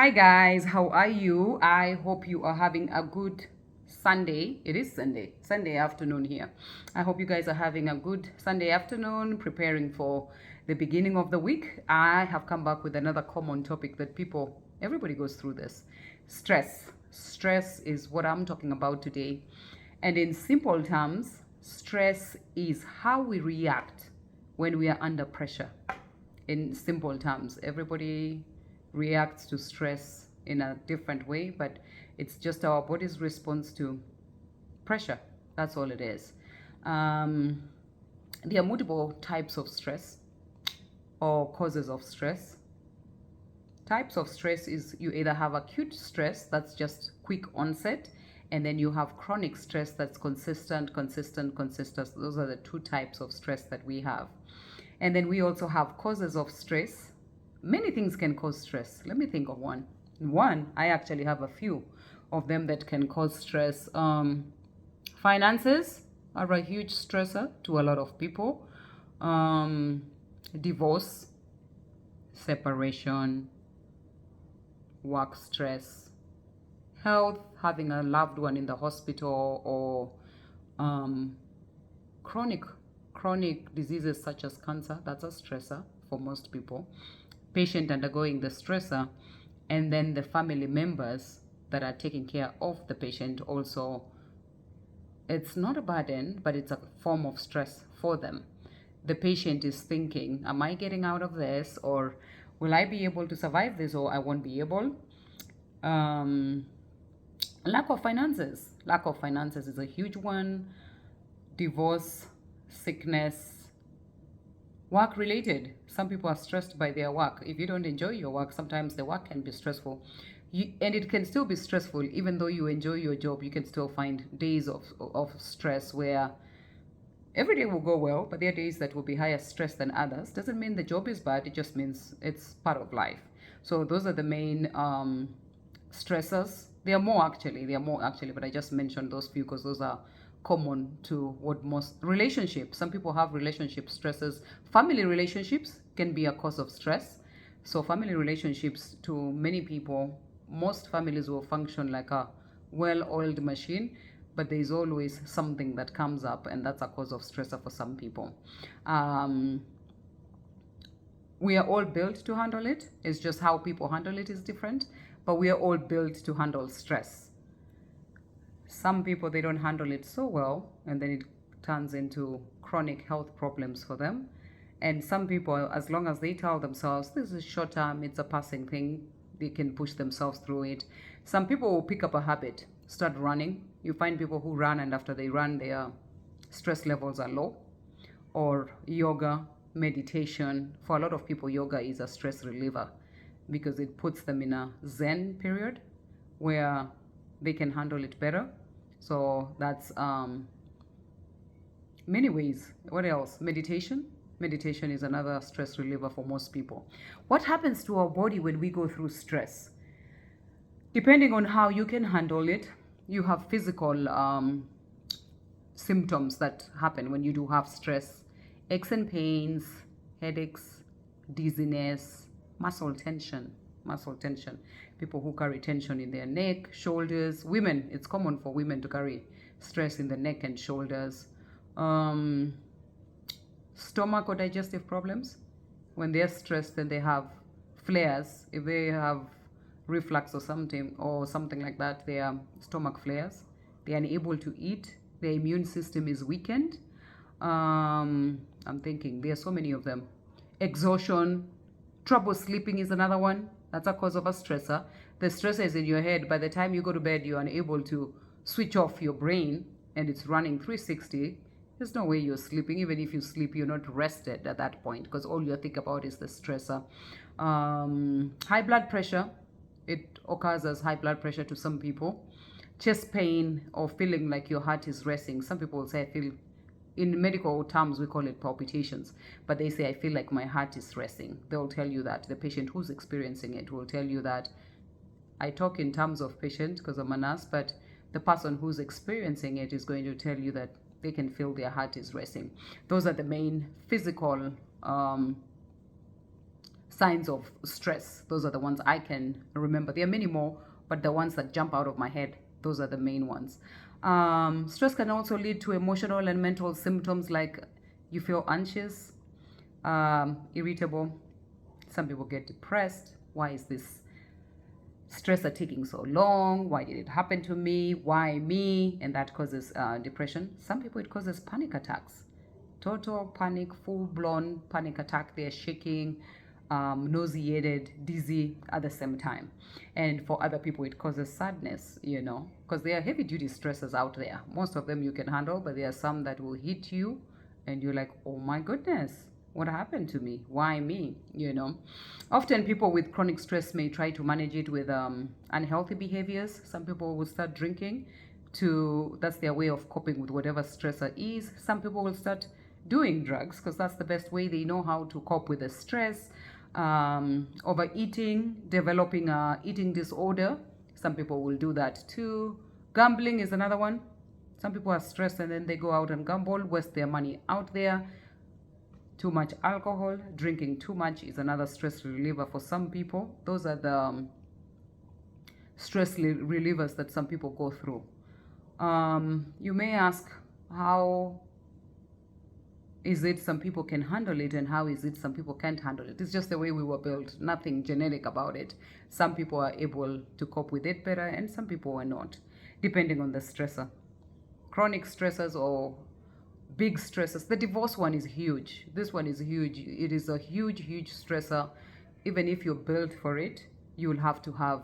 Hi guys, how are you? I hope you are having a good Sunday. It is Sunday afternoon here. I hope you guys are having a good Sunday afternoon, preparing for the beginning of the week. I have come back with another common topic that everybody goes through this. Stress. Stress is what I'm talking about today. And in simple terms, stress is how we react when we are under pressure. In simple terms, everybody reacts to stress in a different way, but it's just our body's response to pressure. That's all it is. Um, there are multiple types of stress or causes of stress. Types of stress is you either have acute stress that's just quick onset, and then you have chronic stress that's consistent. Those are the two types of stress that we have. And then we also have causes of stress. Many things can cause stress. Let me think of one. I actually have a few of them that can cause stress. Finances are a huge stressor to a lot of people. Divorce, separation, work stress, health, having a loved one in the hospital, or chronic diseases such as cancer. That's a stressor for most people. Patient undergoing the stressor, and then the family members that are taking care of the patient also. It's not a burden, but it's a form of stress for them. The patient is thinking, am I getting out of this, or will I be able to survive this, or I won't be able? Lack of finances is a huge one. Divorce, sickness, work related. Some people are stressed by their work. If you don't enjoy your work, sometimes the work can be stressful. And it can still be stressful. Even though you enjoy your job, you can still find days of stress where every day will go well, but there are days that will be higher stress than others. Doesn't mean the job is bad, it just means it's part of life. So those are the main stressors. There are more actually, but I just mentioned those few because those are common to what most relationships. Some people have relationship stresses. Family relationships can be a cause of stress. So family relationships, to many people, most families will function like a well-oiled machine, but there's always something that comes up, and that's a cause of stressor for some people. We are all built to handle it. It's just how people handle it is different, but we are all built to handle stress. Some people, they don't handle it so well, and then it turns into chronic health problems for them. And some people, as long as they tell themselves this is short term, it's a passing thing, they can push themselves through it. Some people will pick up a habit, start running. You find people who run, and after they run, their stress levels are low. Or yoga, meditation. For a lot of people, yoga is a stress reliever because it puts them in a zen period where they can handle it better. So that's many ways. What else? Meditation is another stress reliever for most people. What happens to our body when we go through stress? Depending on how you can handle it, you have physical symptoms that happen when you do have stress. Aches and pains, headaches, dizziness, muscle tension. People who carry tension in their neck, shoulders. Women, it's common for women to carry stress in the neck and shoulders. Stomach or digestive problems. When they're stressed, then they have flares. If they have reflux or something like that, their stomach flares. They're unable to eat. Their immune system is weakened. I'm thinking there are so many of them. Exhaustion, trouble sleeping is another one. That's a cause of a stressor. The stressor is in your head. By the time you go to bed, you're unable to switch off your brain, and it's running 360. There's no way you're sleeping. Even if you sleep, you're not rested at that point because all you think about is the stressor. High blood pressure. It occurs as high blood pressure to some people. Chest pain or feeling like your heart is racing. Some people will say, I feel, in medical terms, we call it palpitations, but they say, I feel like my heart is racing. They'll tell you that. The patient who's experiencing it will tell you that. I talk in terms of patient because I'm a nurse, but the person who's experiencing it is going to tell you that they can feel their heart is racing. Those are the main physical signs of stress. Those are the ones I can remember. There are many more, but the ones that jump out of my head, those are the main ones. Stress can also lead to emotional and mental symptoms like you feel anxious, irritable. Some people get depressed. Why is this stressor taking so long? Why did it happen to me? Why me? And that causes depression. Some people, it causes panic attacks. Total panic, full-blown panic attack. They're shaking, nauseated, dizzy at the same time. And for other people, it causes sadness, because there are heavy-duty stressors out there. Most of them you can handle, but there are some that will hit you, and you're like, oh my goodness, what happened to me? Why me? Often people with chronic stress may try to manage it with unhealthy behaviors. Some people will start drinking that's their way of coping with whatever stressor is. Some people will start doing drugs because that's the best way they know how to cope with the stress. Overeating, developing a eating disorder. Some people will do that too. Gambling is another one. Some people are stressed and then they go out and gamble, waste their money out there. Too much alcohol, drinking too much is another stress reliever for some people. Those are the stress relievers that some people go through. You may ask, how is it some people can handle it and how is it some people can't handle it? It's just the way we were built, nothing genetic about it. Some people are able to cope with it better and some people are not, depending on the stressor. Chronic stressors or big stresses. The divorce one is huge. This one is huge. It is a huge stressor. Even if you're built for it, you'll have to have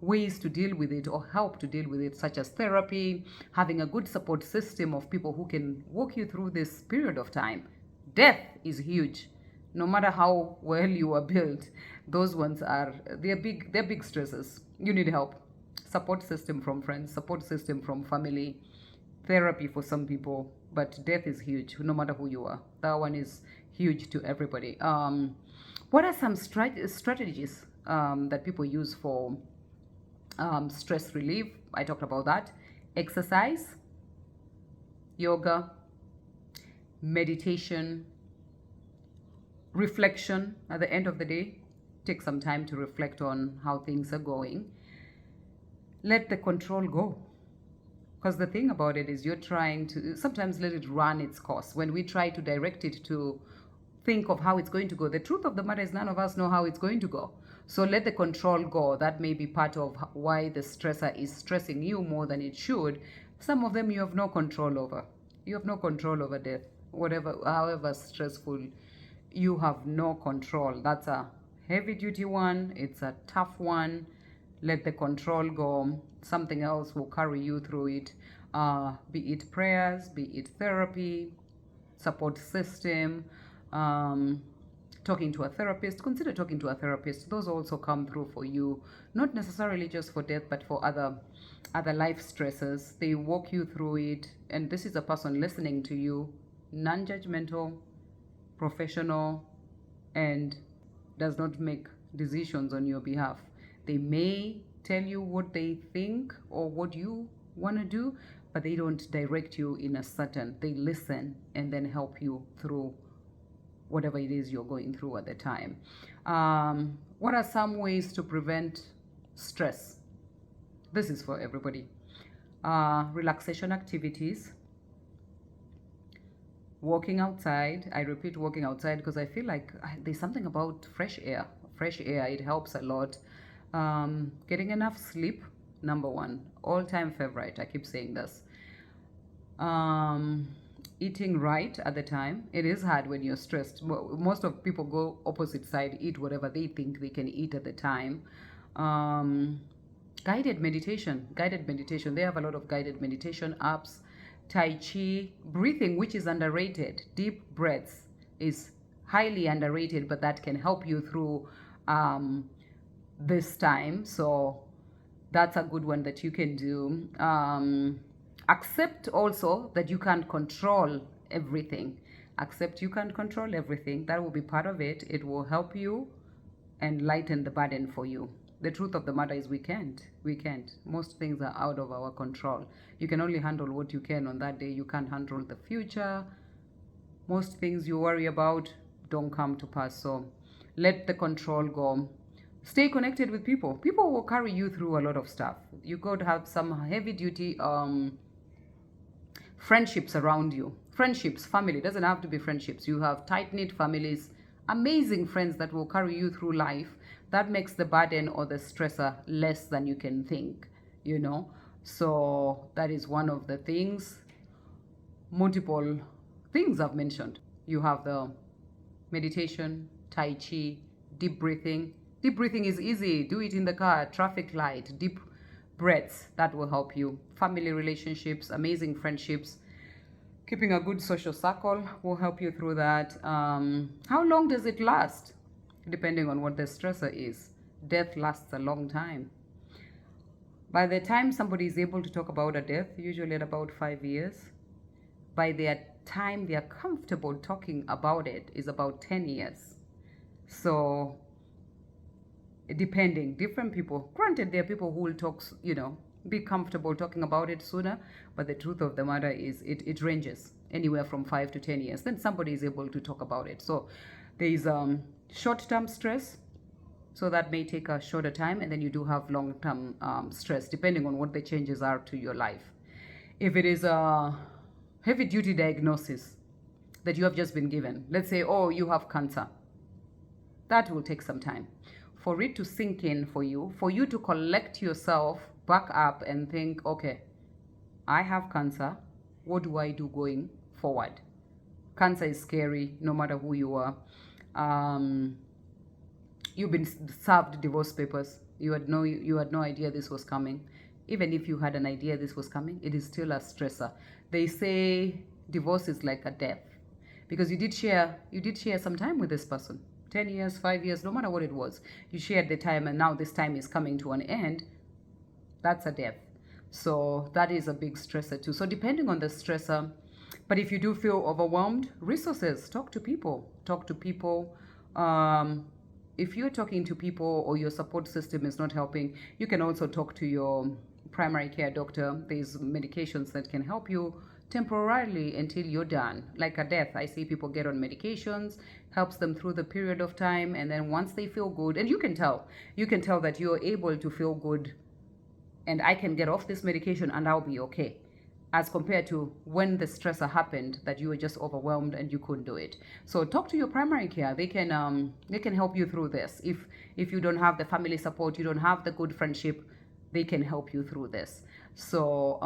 ways to deal with it or help to deal with it, such as therapy, having a good support system of people who can walk you through this period of time. Death is huge. No matter how well you are built, those ones they're big stresses. You need help. Support system from friends, support system from family, therapy for some people, but death is huge no matter who you are. That one is huge to everybody. What are some strategies that people use for stress relief? I talked about that. Exercise, yoga, meditation, reflection. At the end of the day, take some time to reflect on how things are going. Let the control go. Because the thing about it is you're trying to sometimes let it run its course. When we try to direct it to think of how it's going to go, the truth of the matter is none of us know how it's going to go. So let the control go. That may be part of why the stressor is stressing you more than it should. Some of them you have no control over. You have no control over death. However stressful, you have no control. That's a heavy duty one. It's a tough one. Let the control go. Something else will carry you through it. Be it prayers, be it therapy, support system, talking to a therapist. Consider talking to a therapist. Those also come through for you, not necessarily just for death, but for other life stresses. They walk you through it, and this is a person listening to you, non-judgmental, professional, and does not make decisions on your behalf. They may tell you what they think or what you want to do, but they don't direct you in a certain. They listen and then help you through whatever it is you're going through at the time. What are some ways to prevent stress? This is for everybody. Relaxation activities, walking outside. I repeat, walking outside, because I feel like there's something about fresh air. It helps a lot. Getting enough sleep, number one, all-time favorite. I keep saying this. Eating right at the time. It is hard when you're stressed. Most of people go opposite side, eat whatever they think they can eat at the time. Guided meditation. They have a lot of guided meditation apps. Tai Chi, breathing, which is underrated. Deep breaths is highly underrated, but that can help you through this time. So that's a good one that you can do. Accept also that you can't control everything. Accept you can't control everything. That will be part of it. It will help you and lighten the burden for you. The truth of the matter is we can't. Most things are out of our control. You can only handle what you can on that day. You can't handle the future. Most things you worry about don't come to pass. So Let the control go. Stay connected with people. People will carry you through a lot of stuff. You could have some heavy duty friendships around you. Friendships, family, doesn't have to be friendships. You have tight-knit families, amazing friends that will carry you through life. That makes the burden or the stressor less than you can think, you know. So that is one of the things. Multiple things I've mentioned. You have the meditation, Tai Chi, deep breathing. Deep breathing is easy. Do it in the car, traffic light, deep breaths. That will help you. Family relationships, amazing friendships. Keeping a good social circle will help you through that. How long does it last? Depending on what the stressor is. Death lasts a long time. By the time somebody is able to talk about a death, usually at about 5 years, by the time they are comfortable talking about it is about 10 years. So depending, different people, granted there are people who will talk, you know, be comfortable talking about it sooner, but the truth of the matter is it ranges anywhere from 5 to 10 years. Then somebody is able to talk about it. So there is short-term stress, so that may take a shorter time, and then you do have long-term stress depending on what the changes are to your life. If it is a heavy-duty diagnosis that you have just been given, let's say, oh, you have cancer, that will take some time for it to sink in for you to collect yourself back up and think, okay, I have cancer. What do I do going forward? Cancer is scary no matter who you are. You've been served divorce papers. You had no idea this was coming. Even if you had an idea this was coming, it is still a stressor. They say divorce is like a death because you did share some time with this person. 10 years, 5 years, no matter what it was. You shared the time, and now this time is coming to an end. That's a death. So that is a big stressor too. So depending on the stressor, but if you do feel overwhelmed, resources, talk to people. If you're talking to people or your support system is not helping, you can also talk to your primary care doctor. There's medications that can help you temporarily until you're done. Like a death, I see people get on medications, helps them through the period of time, and then once they feel good, and you can tell that you're able to feel good, and I can get off this medication and I'll be okay, as compared to when the stressor happened that you were just overwhelmed and you couldn't do it. So talk to your primary care. They can help you through this. If you don't have the family support, you don't have the good friendship, they can help you through this. So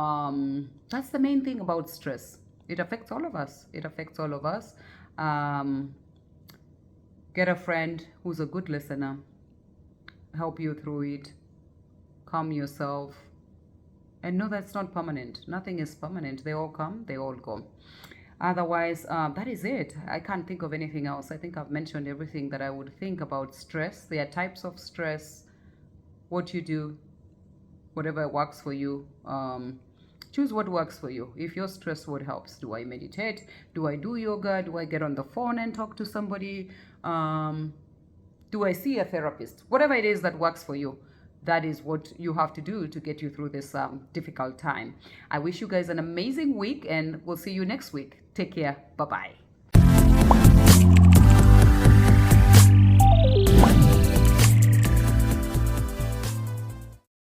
that's the main thing about stress. It affects all of us. Get a friend who's a good listener, help you through it, calm yourself, and know that's not permanent. Nothing is permanent. They all come, they all go. Otherwise, that is it. I can't think of anything else. I think I've mentioned everything that I would think about stress. There are types of stress, what you do, whatever works for you. Choose what works for you. If you're stressed, what helps? Do I meditate? Do I do yoga? Do I get on the phone and talk to somebody? Do I see a therapist? Whatever it is that works for you, that is what you have to do to get you through this difficult time. I wish you guys an amazing week, and we'll see you next week. Take care. Bye-bye.